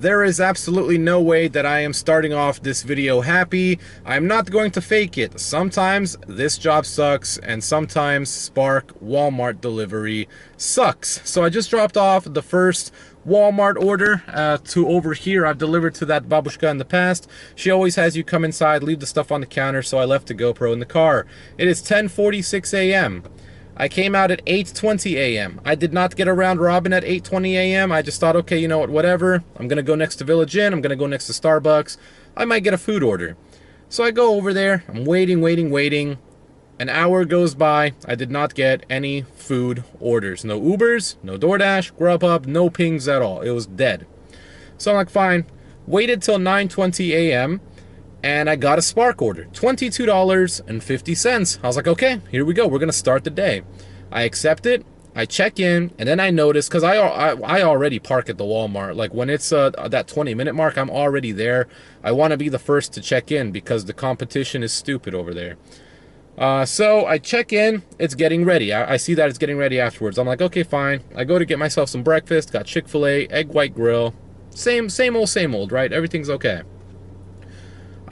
There is absolutely no way that I am starting off this video happy. I'm not going to fake it. Sometimes this job sucks, and sometimes Spark Walmart delivery sucks. So I just dropped off the first Walmart order to over here. I've delivered to that babushka in the past. She always has you come inside, leave the stuff on the counter, so I left the GoPro in the car. It is 10:46 a.m. I came out at 8:20 a.m. I did not get around Robin at 8:20 a.m. I just thought, okay, you know what, whatever. I'm going to go next to Village Inn. I'm going to go next to Starbucks. I might get a food order. So I go over there. I'm waiting. An hour goes by. I did not get any food orders. No Ubers, no DoorDash, GrubHub, no pings at all. It was dead. So I'm like, fine. Waited till 9:20 a.m. and I got a Spark order, $22.50. I was like, okay, here we go. We're going to start the day. I accept it. I check in, and then I notice, because I already park at the Walmart. Like, when it's that 20-minute mark, I'm already there. I want to be the first to check in because the competition is stupid over there. So I check in. It's getting ready. I see that it's getting ready afterwards. I'm like, okay, fine. I go to get myself some breakfast. Got Chick-fil-A, egg white grill. Same old, right? Everything's okay.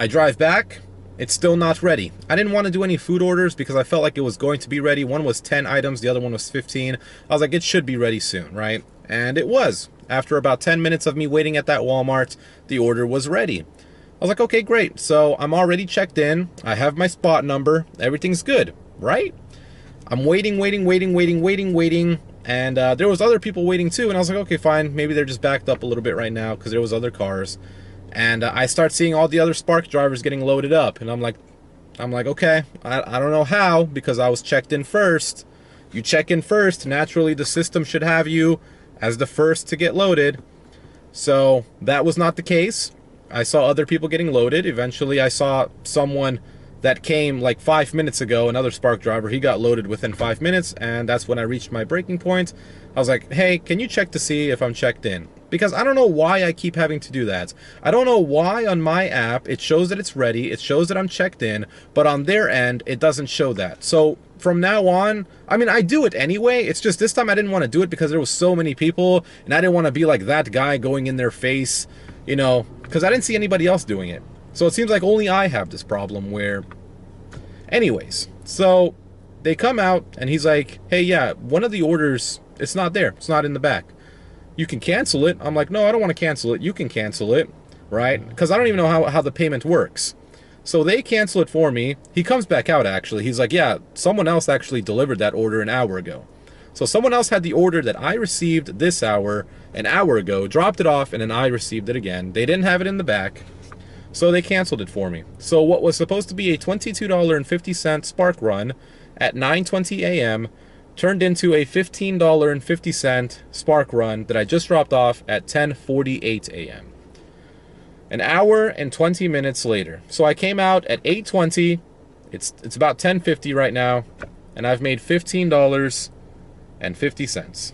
I drive back, it's still not ready. I didn't want to do any food orders because I felt like it was going to be ready. One was 10 items, the other one was 15. I was like, it should be ready soon, right? And it was. After about 10 minutes of me waiting at that Walmart, the order was ready. I was like, okay, great. So I'm already checked in. I have my spot number. Everything's good, right? I'm waiting. And there was other people waiting too. And I was like, okay, fine. Maybe they're just backed up a little bit right now because there was other cars. And I start seeing all the other Spark drivers getting loaded up. And I'm like, okay, I don't know how, because I was checked in first. You check in first. Naturally, the system should have you as the first to get loaded. So that was not the case. I saw other people getting loaded. Eventually, I saw someone that came like 5 minutes ago, another Spark driver. He got loaded within 5 minutes, and that's when I reached my breaking point. I was like, hey, can you check to see if I'm checked in? Because I don't know why I keep having to do that. I don't know why on my app it shows that it's ready, it shows that I'm checked in, but on their end it doesn't show that. So from now on, I mean, I do it anyway. It's just this time I didn't want to do it because there was so many people, and I didn't want to be like that guy going in their face, you know, because I didn't see anybody else doing it. So it seems like only I have this problem where... Anyways, so they come out and he's like, hey, yeah, one of the orders, it's not there. It's not in the back. You can cancel it. I'm like, no, I don't want to cancel it. You can cancel it, right? Because I don't even know how the payment works. So they cancel it for me. He comes back out, actually. He's like, yeah, someone else actually delivered that order an hour ago. So someone else had the order that I received this hour an hour ago, dropped it off, and then I received it again. They didn't have it in the back, so they canceled it for me. So what was supposed to be a $22.50 Spark run at 9:20 a.m. turned into a $15.50 Spark run that I just dropped off at 10:48 a.m. An hour and 20 minutes later. So I came out at 8:20. It's about 10:50 right now, and I've made $15.50.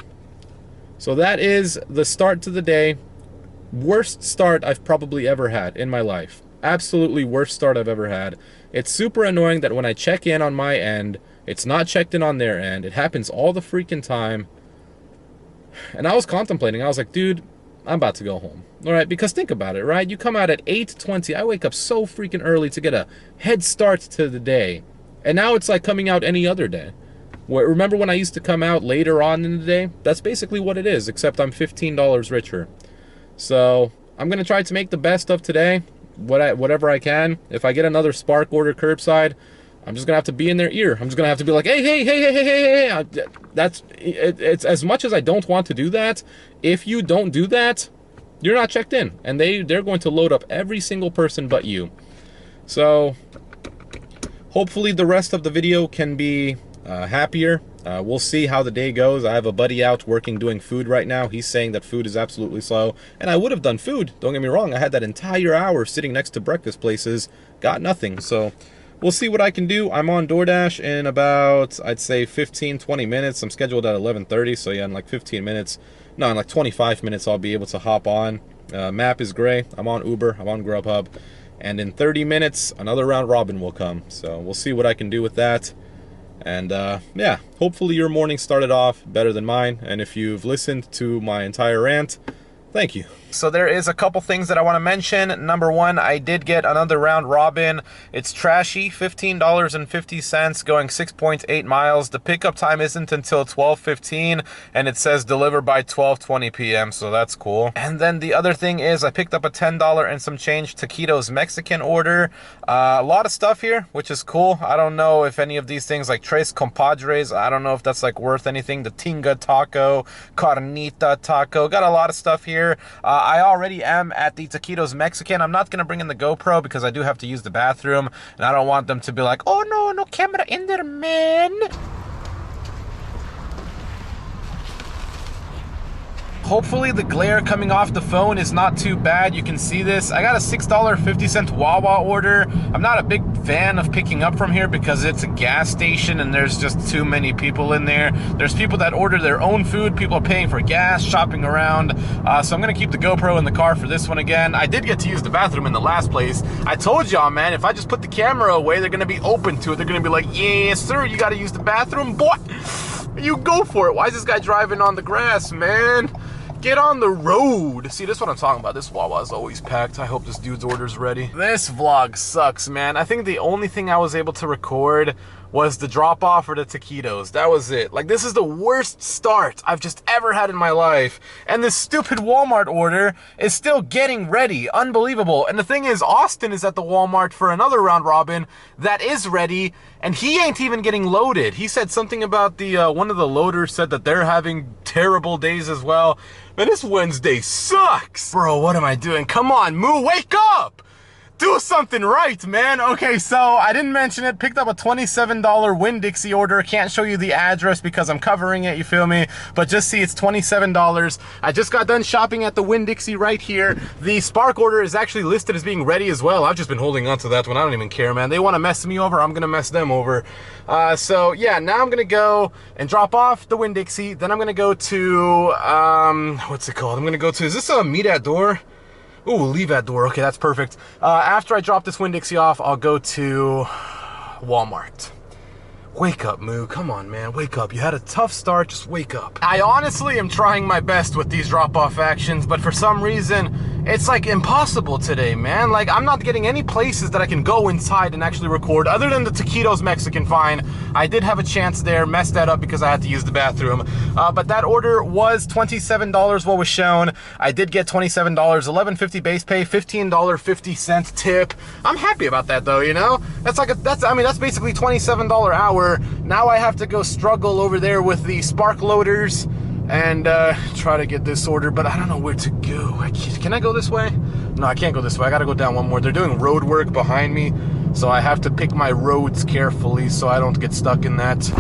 So that is the start to the day. Worst start I've probably ever had in my life. Absolutely worst start I've ever had. It's super annoying that when I check in on my end, it's not checked in on their end. It happens all the freaking time. And I was contemplating. I was like, dude, I'm about to go home. All right, because think about it, right? You come out at 8:20. I wake up so freaking early to get a head start to the day. And now it's like coming out any other day. Remember when I used to come out later on in the day? That's basically what it is, except I'm $15 richer. So I'm going to try to make the best of today, whatever I can. If I get another Spark order curbside, I'm just going to have to be in their ear. I'm just going to have to be like, hey. It's as much as I don't want to do that. If you don't do that, you're not checked in. And they're going to load up every single person but you. So hopefully the rest of the video can be happier. We'll see how the day goes. I have a buddy out working doing food right now. He's saying that food is absolutely slow. And I would have done food. Don't get me wrong. I had that entire hour sitting next to breakfast places. Got nothing. So we'll see what I can do. I'm on DoorDash in about, I'd say, 15-20 minutes. I'm scheduled at 11:30. So yeah, in like 15 minutes. No, in like 25 minutes I'll be able to hop on. Map is gray. I'm on Uber. I'm on GrubHub. And in 30 minutes, another round robin will come. So we'll see what I can do with that. And yeah, hopefully your morning started off better than mine. And if you've listened to my entire rant, Thank you. So there is a couple things that I want to mention. Number one, I did get another round robin. It's trashy, $15.50, going 6.8 miles. The pickup time isn't until 12:15, and it says deliver by 12:20 p.m., so that's cool. And then the other thing is I picked up a $10 and some change taquitos Mexican order. A lot of stuff here, which is cool. I don't know if any of these things like Tres Compadres, I don't know if that's like worth anything. The Tinga taco, Carnita taco, got a lot of stuff here. I already am at the Taquitos Mexican. I'm not going to bring in the GoPro because I do have to use the bathroom, and I don't want them to be like, oh no, no camera in there, man. Hopefully the glare coming off the phone is not too bad. You can see this. I got a $6.50 Wawa order. I'm not a big fan of picking up from here because it's a gas station and there's just too many people in there. There's people that order their own food. People are paying for gas, shopping around. So I'm gonna keep the GoPro in the car for this one again. I did get to use the bathroom in the last place. I told y'all, man, if I just put the camera away, they're gonna be open to it. They're gonna be like, yes, sir, you gotta use the bathroom, boy. You go for it. Why is this guy driving on the grass, man? Get on the road. See, this is what I'm talking about. This Wawa is always packed. I hope this dude's order's ready. This vlog sucks, man. I think the only thing I was able to record was the drop off for the taquitos. That was it. Like, this is the worst start I've just ever had in my life. And this stupid Walmart order is still getting ready. Unbelievable. And the thing is, Austin is at the Walmart for another round robin that is ready, and he ain't even getting loaded. He said something about the, one of the loaders said that they're having terrible days as well. Man, this Wednesday sucks. Bro, what am I doing? Come on, Moo, wake up! Do something right, man. Okay, so I didn't mention it. Picked up a $27 Winn-Dixie order. Can't show you the address because I'm covering it, you feel me? But just see it's $27. I just got done shopping at the Winn-Dixie right here. The Spark order is actually listed as being ready as well. I've just been holding on to that one. I don't even care, man. They want to mess me over, I'm going to mess them over. So, yeah, now I'm going to go and drop off the Winn-Dixie. Then I'm going to go to, what's it called? I'm going to go to, is this a meet at door? Ooh, leave at door. Okay, that's perfect. After I drop this Winn-Dixie off, I'll go to Walmart. Wake up, Moo. Come on, man. Wake up. You had a tough start. Just wake up. I honestly am trying my best with these drop-off actions, but for some reason, it's like impossible today, man. Like, I'm not getting any places that I can go inside and actually record other than the Taquitos Mexican. Fine. I did have a chance there. Messed that up because I had to use the bathroom. But that order was $27 what was shown. I did get $27, $11.50 base pay, $15.50 tip. I'm happy about that though, you know? That's like that's basically $27 hour. Now I have to go struggle over there with the spark loaders and try to get this order, but I don't know where to go. Can I go this way? No, I can't go this way. I gotta go down one more. They're doing road work behind me, so I have to pick my roads carefully so I don't get stuck in that.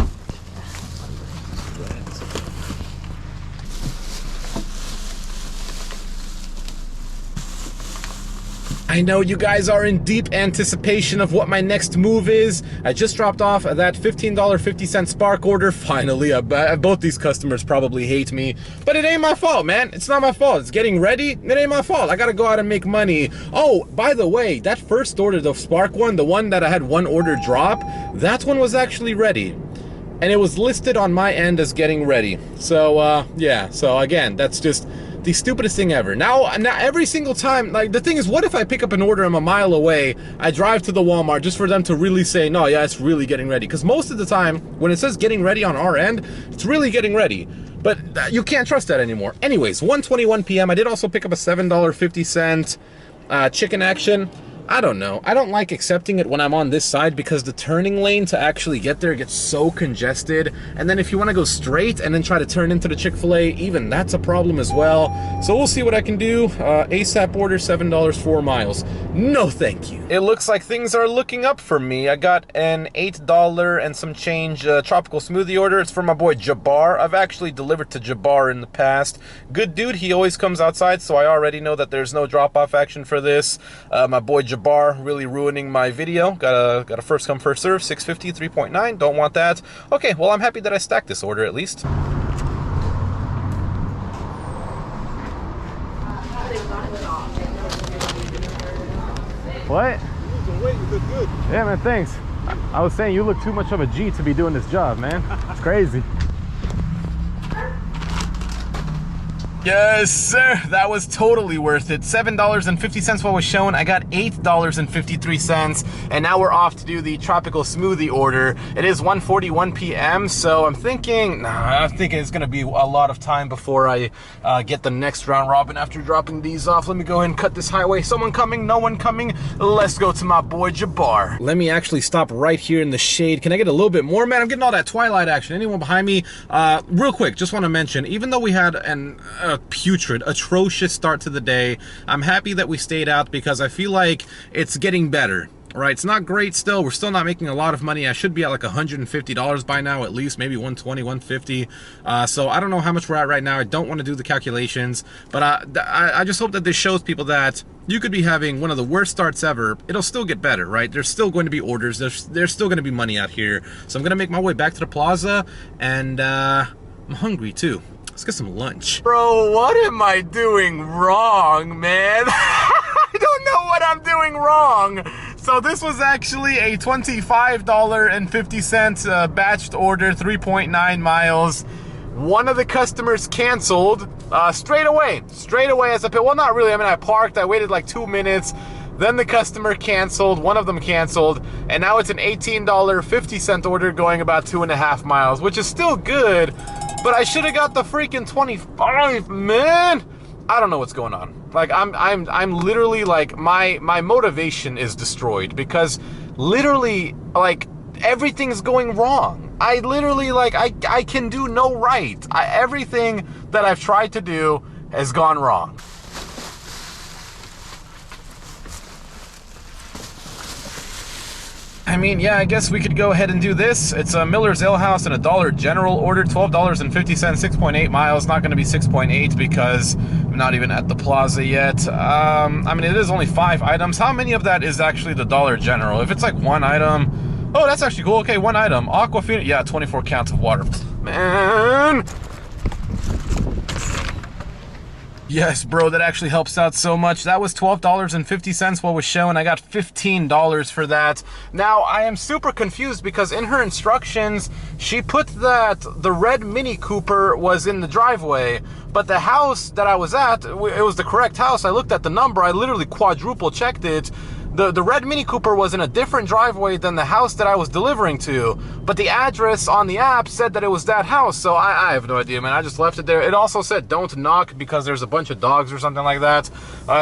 I know you guys are in deep anticipation of what my next move is. I just dropped off that $15.50 Spark order. Finally, both these customers probably hate me, but it ain't my fault, man. It's not my fault. It's getting ready. It ain't my fault. I gotta go out and make money. Oh, by the way, that first order, the Spark one, the one that I had one order drop, that one was actually ready. And it was listed on my end as getting ready. So, yeah. So again, that's just the stupidest thing ever. Now every single time, like, the thing is, what if I pick up an order, I'm a mile away, I drive to the Walmart just for them to really say, no, yeah, it's really getting ready. Because most of the time, when it says getting ready on our end, it's really getting ready. But you can't trust that anymore. Anyways, 1:21 p.m. I did also pick up a $7.50 chicken action. I don't know. I don't like accepting it when I'm on this side because the turning lane to actually get there gets so congested. And then if you want to go straight and then try to turn into the Chick-fil-A, even that's a problem as well. So we'll see what I can do. ASAP order, $7, 4 miles. No thank you. It looks like things are looking up for me. I got an $8 and some change tropical smoothie order. It's for my boy Jabbar. I've actually delivered to Jabbar in the past. Good dude. He always comes outside, so I already know that there's no drop-off action for this. My boy Jabbar really ruining my video. Got a first come first serve, 650, 3.9. Don't want that. Okay, well, I'm happy that I stacked this order at least. What? You look good. Yeah, man, thanks. I was saying you look too much of a G to be doing this job, man. It's crazy. Yes, sir. That was totally worth it. $7.50 what was shown. I got $8.53, and now we're off to do the tropical smoothie order. It is 1:41 p.m., so I'm thinking it's gonna be a lot of time before I get the next round robin after dropping these off. Let me go ahead and cut this highway. Someone coming, no one coming. Let's go to my boy Jabbar. Let me actually stop right here in the shade. Can I get a little bit more, man? I'm getting all that twilight action. Anyone behind me? Real quick, just want to mention, even though we had an putrid, atrocious start to the day, I'm happy that we stayed out because I feel like it's getting better. Right, it's not great still. We're still not making a lot of money. I should be at like $150 by now, at least, maybe 120, 150. So I don't know how much we're at right now. I don't want to do the calculations, but I just hope that this shows people that you could be having one of the worst starts ever. It'll still get better, right? There's still going to be orders. There's still going to be money out here. So I'm going to make my way back to the plaza, and I'm hungry too. Let's get some lunch. Bro, what am I doing wrong, man? I don't know what I'm doing wrong. So this was actually a $25.50 batched order, 3.9 miles. One of the customers canceled straight away as I picked. Well, not really. I mean, I parked, I waited like 2 minutes. Then the customer canceled, one of them canceled, and now it's an $18.50 order going about 2.5 miles, which is still good, but I should have got the freaking 25, man. I don't know what's going on. Like, I'm literally like, my motivation is destroyed because literally, like, everything's going wrong. I literally, like, I can do no right. Everything that I've tried to do has gone wrong. I mean, yeah, I guess we could go ahead and do this. It's a Miller's Ale House and a Dollar General order, $12.50, 6.8 miles. Not going to be 6.8 because I'm not even at the plaza yet. I mean, it is only 5 items. How many of that is actually the Dollar General? If it's like 1 item, oh, that's actually cool. Okay, 1 item. Aquafina, yeah, 24 counts of water. Man. Yes, bro, that actually helps out so much. That was $12.50 what was shown. I got $15 for that. Now, I am super confused because in her instructions, she put that the red Mini Cooper was in the driveway, but the house that I was at, it was the correct house. I looked at the number. I literally quadruple checked it. The red Mini Cooper was in a different driveway than the house that I was delivering to, but the address on the app said that it was that house, so I have no idea, man. I just left it there. It also said don't knock because there's a bunch of dogs or something like that,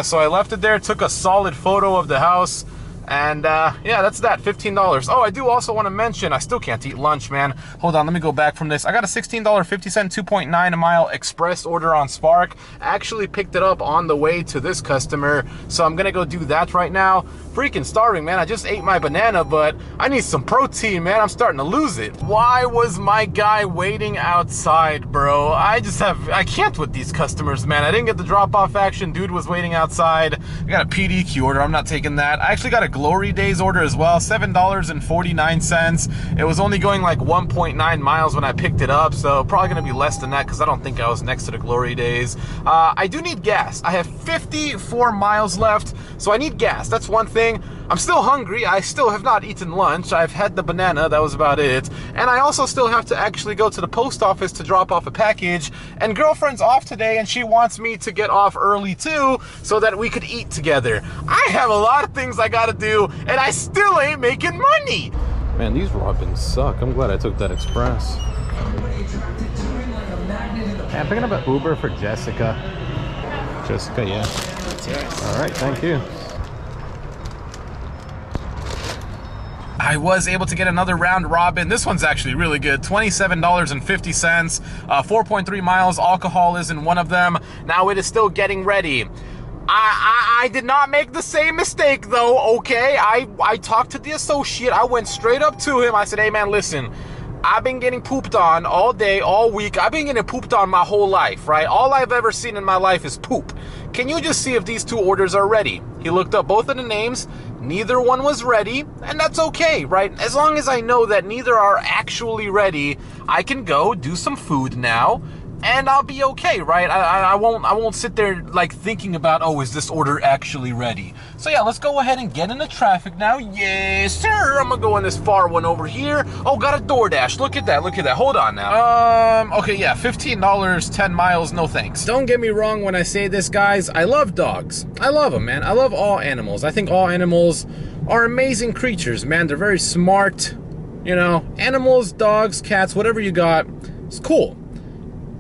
so I left it there, took a solid photo of the house, and yeah, that's that, $15. Oh, I do also want to mention, I still can't eat lunch, man. Hold on, let me go back from this. I got a $16.50, 2.9 mile express order on Spark. I actually picked it up on the way to this customer, so I'm gonna go do that right now. Freaking starving, man. I just ate my banana, but I need some protein, man. I'm starting to lose it. Why was my guy waiting outside, bro? I can't with these customers, man. I didn't get the drop-off action. Dude was waiting outside. I got a PDQ order. I'm not taking that. I actually got a Glory Days order as well, $7.49. It was only going like 1.9 miles when I picked it up, so probably gonna be less than that because I don't think I was next to the Glory Days. I do need gas. I have 54 miles left, so I need gas. That's one thing. I'm still hungry. I still have not eaten lunch. I've had the banana. That was about it. And I also still have to actually go to the post office to drop off a package. And girlfriend's off today, and she wants me to get off early too so that we could eat together. I have a lot of things I gotta do, and I still ain't making money. Man, these robins suck. I'm glad I took that express. Hey, I'm picking up an Uber for Jessica. Jessica, yeah. All right, thank you. I was able to get another round robin. This one's actually really good. $27.50, 4.3 miles. Alcohol is in one of them. Now it is still getting ready. I did not make the same mistake though, okay? I talked to the associate. I went straight up to him. I said, hey man, listen, I've been getting pooped on all day, all week. I've been getting pooped on my whole life, right? All I've ever seen in my life is poop. Can you just see if these 2 orders are ready? He looked up both of the names. Neither one was ready, and that's okay, right? As long as I know that neither are actually ready, I can go do some food now, and I'll be okay, right? I won't sit there like thinking about, oh, is this order actually ready? So yeah, let's go ahead and get into traffic now. Yes, sir. I'm gonna go in this far one over here. Oh, got a DoorDash. Look at that. Look at that. Hold on now. Okay, yeah, $15, 10 miles. No thanks. Don't get me wrong when I say this, guys. I love dogs. I love them, man. I love all animals. I think all animals are amazing creatures, man. They're very smart. You know, animals, dogs, cats, whatever you got, it's cool.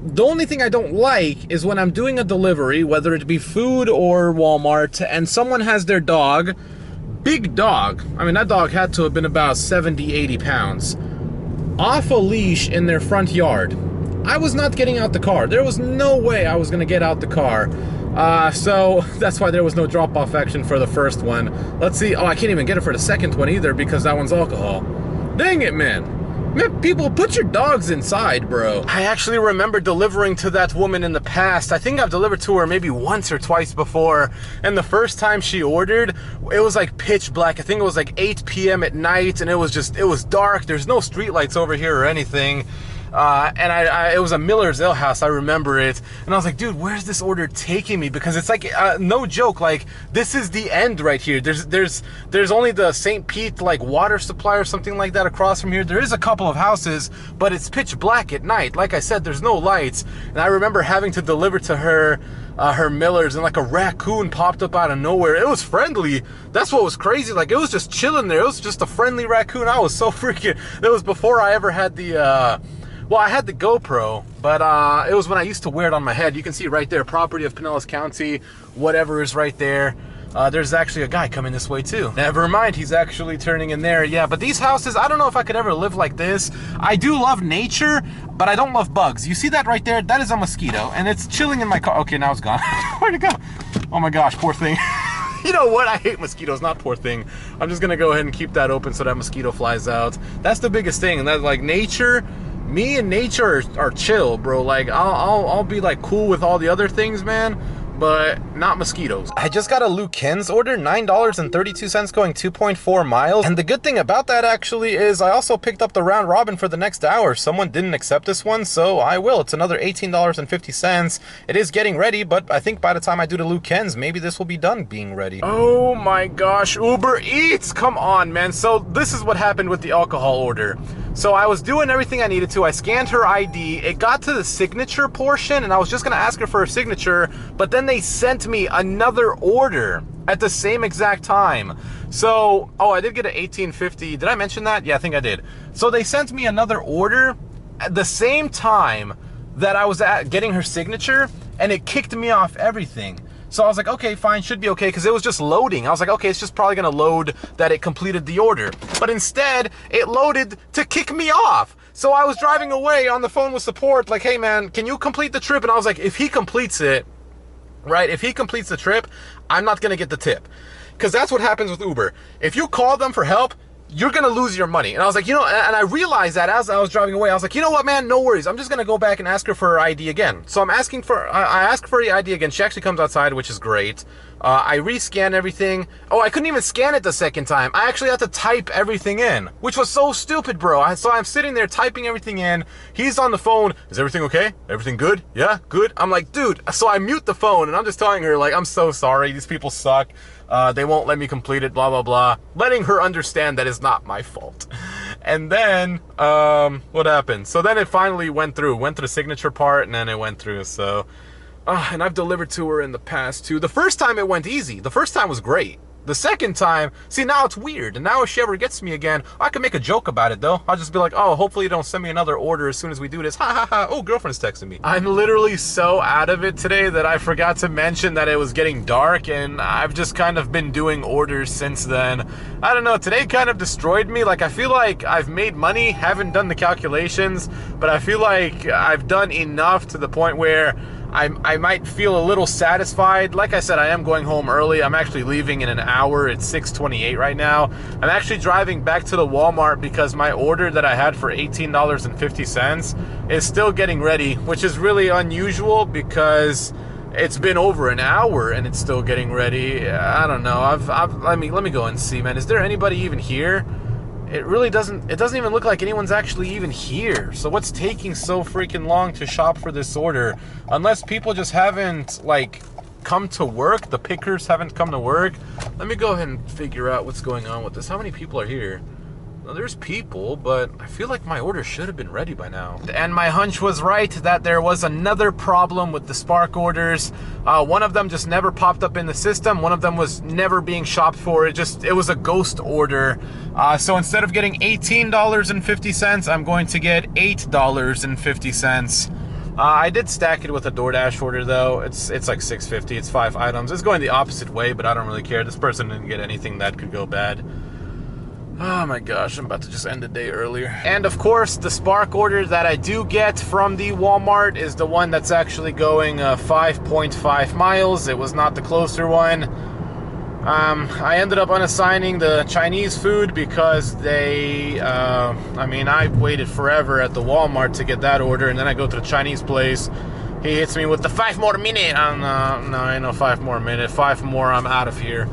The only thing I don't like is when I'm doing a delivery, whether it be food or Walmart, and someone has their dog, big dog, I mean, that dog had to have been about 70, 80 pounds, off a leash in their front yard. I was not getting out the car. There was no way I was gonna get out the car. So that's why there was no drop-off action for the first one. Let's see. Oh, I can't even get it for the second one either because that one's alcohol. Dang it, man. Man, people, put your dogs inside, bro. I actually remember delivering to that woman in the past. I think I've delivered to her maybe once or twice before. And the first time she ordered, it was like pitch black. I think it was like 8 p.m. at night, and it was dark. There's no street lights over here or anything. And it was a Miller's Ale House, I remember it, and I was like, dude, where's this order taking me? Because it's like, no joke, like, this is the end right here. There's only the St. Pete, like, water supply or something like that across from here. There is a couple of houses, but it's pitch black at night. Like I said, there's no lights, and I remember having to deliver to her, her Miller's, and like a raccoon popped up out of nowhere. It was friendly. That's what was crazy. Like, it was just chilling there. It was just a friendly raccoon. I was so freaking, it was before I ever had the, well, I had the GoPro, but it was when I used to wear it on my head. You can see right there, property of Pinellas County, whatever is right there. There's actually a guy coming this way too. Never mind, he's actually turning in there. Yeah, but these houses, I don't know if I could ever live like this. I do love nature, but I don't love bugs. You see that right there? That is a mosquito, and it's chilling in my car. Okay, now it's gone. Where'd it go? Oh my gosh, poor thing. You know what? I hate mosquitoes, not poor thing. I'm just gonna go ahead and keep that open so that mosquito flies out. That's the biggest thing, and that, like, nature, me and nature are chill, bro. Like, I'll be like cool with all the other things, man, but not mosquitoes. I just got a Luke Ken's order, $9.32 going 2.4 miles. And the good thing about that actually is I also picked up the round robin for the next hour. Someone didn't accept this one, so I will. It's another $18.50. It is getting ready, but I think by the time I do the Luke Ken's, maybe this will be done being ready. Oh my gosh, Uber Eats, come on, man. So this is what happened with the alcohol order. So I was doing everything I needed to. I scanned her ID. It got to the signature portion, and I was just gonna ask her for her signature, but then they sent me another order at the same exact time. So, oh, I did get an $18.50. Did I mention that? Yeah, I think I did. So they sent me another order at the same time that I was getting her signature, and it kicked me off everything. So I was like, okay, fine, should be okay, because it was just loading. I was like, okay, it's just probably gonna load that it completed the order. But instead, it loaded to kick me off. So I was driving away on the phone with support, like, hey man, can you complete the trip? And I was like, if he completes it, right, if he completes the trip, I'm not gonna get the tip. Because that's what happens with Uber. If you call them for help, you're gonna lose your money. And I was like, you know, and I realized that as I was driving away, I was like, you know what, man, no worries. I'm just gonna go back and ask her for her ID again. So I ask for the ID again. She actually comes outside, which is great. I rescan everything. Oh, I couldn't even scan it the second time. I actually had to type everything in, which was so stupid, bro. So I'm sitting there typing everything in. He's on the phone. Is everything okay? Everything good? Yeah, good. I'm like, dude. So I mute the phone and I'm just telling her, like, I'm so sorry. These people suck. They won't let me complete it, blah, blah, blah. Letting her understand that it's not my fault. And then, what happened? So then it finally went through the signature part, and then it went through, so. And I've delivered to her in the past, too. The first time it went easy. The first time was great. The second time, see, now it's weird. And now if she ever gets me again, I can make a joke about it, though. I'll just be like, oh, hopefully you don't send me another order as soon as we do this. Ha, ha, ha. Oh, girlfriend's texting me. I'm literally so out of it today that I forgot to mention that it was getting dark, and I've just kind of been doing orders since then. I don't know, today kind of destroyed me. Like, I feel like I've made money, haven't done the calculations, but I feel like I've done enough to the point where I might feel a little satisfied. Like I said, I am going home early. I'm actually leaving in an hour. It's 6:28 right now. I'm actually driving back to the Walmart because my order that I had for $18.50 is still getting ready, which is really unusual because it's been over an hour and it's still getting ready. I don't know. Let me go and see, man. Is there anybody even here? it really doesn't even look like anyone's actually even here. So what's taking so freaking long to shop for this order? Unless people just haven't, like, come to work, the pickers haven't come to work. Let me go ahead and figure out what's going on with this. How many people are here? Well, there's people, but I feel like my order should have been ready by now. And my hunch was right that there was another problem with the Spark orders. One of them just never popped up in the system. One of them was never being shopped for. It was a ghost order. So instead of getting $18.50, I'm going to get $8.50. I did stack it with a DoorDash order though. It's like $6.50. It's 5 items. It's going the opposite way, but I don't really care. This person didn't get anything that could go bad. Oh my gosh, I'm about to just end the day earlier. And of course, the Spark order that I do get from the Walmart is the one that's actually going 5.5 miles. It was not the closer one. I ended up unassigning the Chinese food because they, I mean, I waited forever at the Walmart to get that order, and then I go to the Chinese place. He hits me with the 5 more minute. No, ain't no 5 more minute. 5 more, I'm out of here.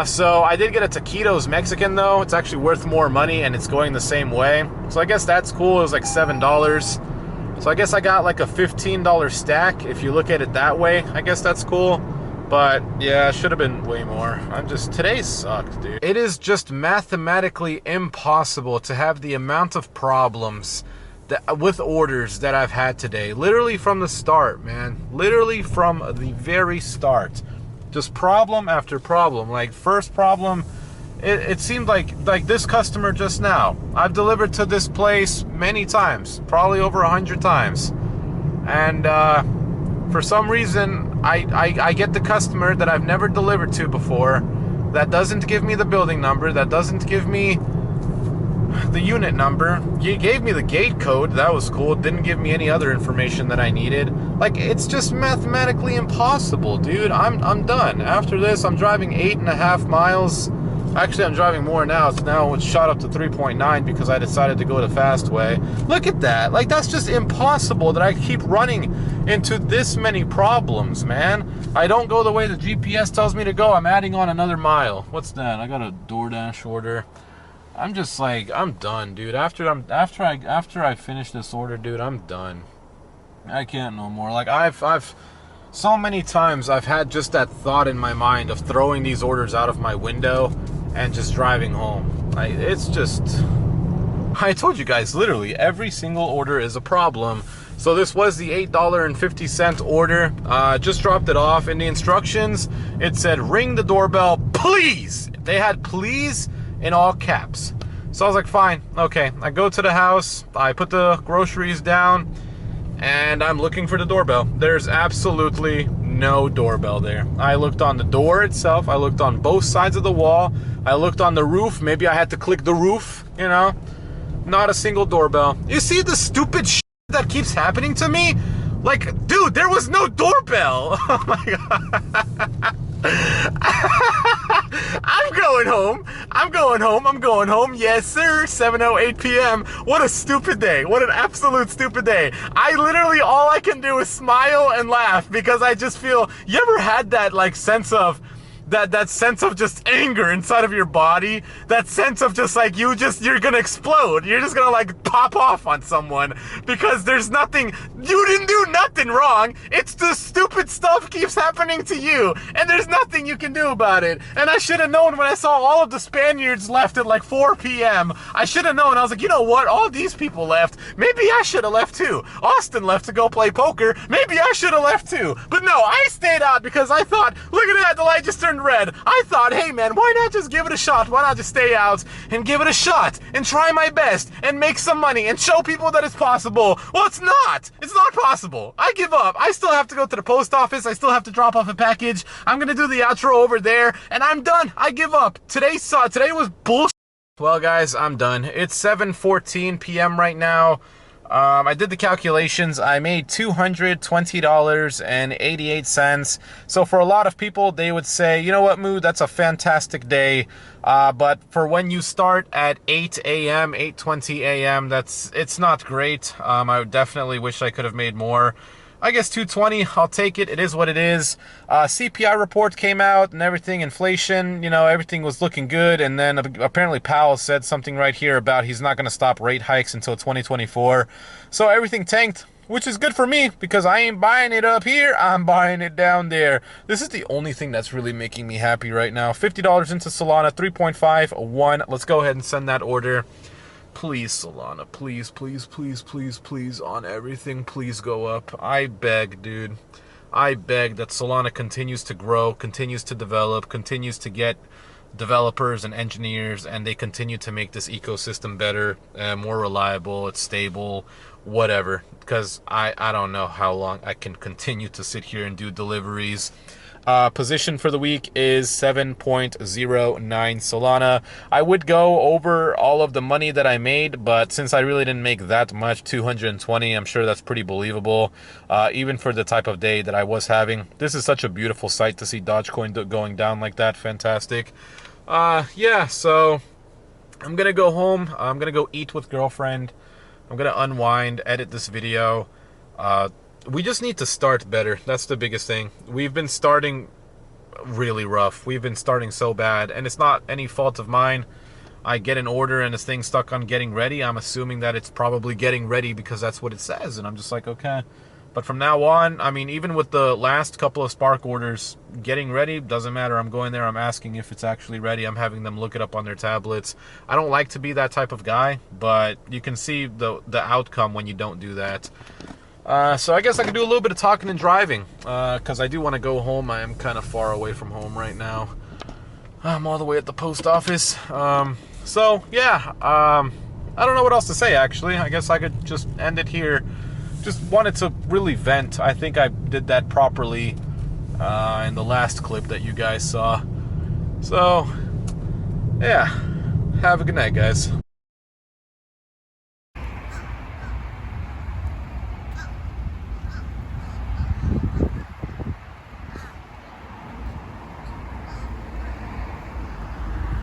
So I did get a Taquitos Mexican though. It's actually worth more money and it's going the same way. So I guess that's cool. It was like $7. So I guess I got like a $15 stack if you look at it that way. I guess that's cool. But yeah, it should have been way more. Today sucked, dude. It is just mathematically impossible to have the amount of problems with orders that I've had today. Literally from the start, man. Literally from the very start. Just problem after problem. Like, first problem, it seemed like this customer just now. I've delivered to this place many times, probably over 100 times. And for some reason, I get the customer that I've never delivered to before, that doesn't give me the building number, that doesn't give me the unit number. He gave me the gate code, that was cool. Didn't give me any other information that I needed. Like, it's just mathematically impossible, dude. I'm done. After this, I'm driving 8.5 miles. Actually, I'm driving more now. It's shot up to 3.9 because I decided to go the fast way. Look at that. Like, that's just impossible that I keep running into this many problems, man. I don't go the way the GPS tells me to go. I'm adding on another mile. What's that? I got a DoorDash order. I'm just like, I'm done, dude. After I finish this order, dude, I'm done. I can't no more. Like, I've so many times I've had just that thought in my mind of throwing these orders out of my window and just driving home. Like, it's just, I told you guys, literally every single order is a problem. So this was the $8.50 order. Just dropped it off. In the instructions, it said, ring the doorbell, please. They had please in all caps. So I was like, fine, okay. I go to the house, I put the groceries down, and I'm looking for the doorbell. There's absolutely no doorbell there. I looked on the door itself, I looked on both sides of the wall, I looked on the roof, maybe I had to click the roof, you know? Not a single doorbell. You see the stupid shit that keeps happening to me? Like, dude, there was no doorbell. Oh my god. I'm going home. Yes, sir. 7:08 p.m. What a stupid day. What an absolute stupid day. All I can do is smile and laugh because I just feel, you ever had that like sense of, that sense of just anger inside of your body, that sense of just like you're gonna explode, you're just gonna like pop off on someone because there's nothing, you didn't do nothing wrong, it's the stupid stuff keeps happening to you and there's nothing you can do about it. And I should have known when I saw all of the Spaniards left at like 4 p.m. I should have known. I was like, you know what, all these people left, maybe I should have left too. Austin left to go play poker, maybe I should have left too. But no, I stayed out because I thought, look at that, the light just turned red. I thought, hey man, why not just give it a shot? Why not just stay out and give it a shot and try my best and make some money and show people that it's possible? Well, it's not. It's not possible. I give up. I still have to go to the post office. I still have to drop off a package. I'm gonna do the outro over there and I'm done. I give up. Today was bullshit. Well, guys, I'm done. It's 7:14 p.m. right now. I did the calculations. I made $220.88. So for a lot of people, they would say, you know what, Moo, that's a fantastic day. But for when you start at 8 a.m., 8:20 a.m., it's not great. I definitely wish I could have made more. I guess 220, I'll take it. It is what it is. CPI report came out and everything, inflation, everything was looking good. And then apparently Powell said something right here about he's not going to stop rate hikes until 2024. So everything tanked, which is good for me because I ain't buying it up here. I'm buying it down there. This is the only thing that's really making me happy right now. $50 into Solana, 3.51. Let's go ahead and send that order. Please, Solana, please, please, please, please, please, on everything, please go up. I beg, dude. I beg that Solana continues to grow, continues to develop, continues to get developers and engineers, and they continue to make this ecosystem better, more reliable, it's stable, whatever. Because I don't know how long I can continue to sit here and do deliveries. Position for the week is 7.09 Solana. I would go over all of the money that I made, but since I really didn't make that much, 220, I'm sure that's pretty believable, even for the type of day that I was having. This is such a beautiful sight to see Dogecoin going down like that. Fantastic. Yeah, so I'm gonna go home. I'm gonna go eat with girlfriend. I'm gonna unwind, edit this video. We just need to start better. That's the biggest thing. We've been starting really rough. We've been starting so bad, and it's not any fault of mine. I get an order and this thing's stuck on getting ready. I'm assuming that it's probably getting ready because that's what it says, and I'm just like, okay. But from now on, I mean, even with the last couple of Spark orders, getting ready doesn't matter. I'm going there, I'm asking if it's actually ready. I'm having them look it up on their tablets. I don't like to be that type of guy, but you can see the outcome when you don't do that. So I guess I can do a little bit of talking and driving, because I do want to go home. I am kind of far away from home right now. I'm all the way at the post office. So, yeah, I don't know what else to say, actually. I guess I could just end it here. Just wanted to really vent. I think I did that properly in the last clip that you guys saw. So, yeah, have a good night, guys.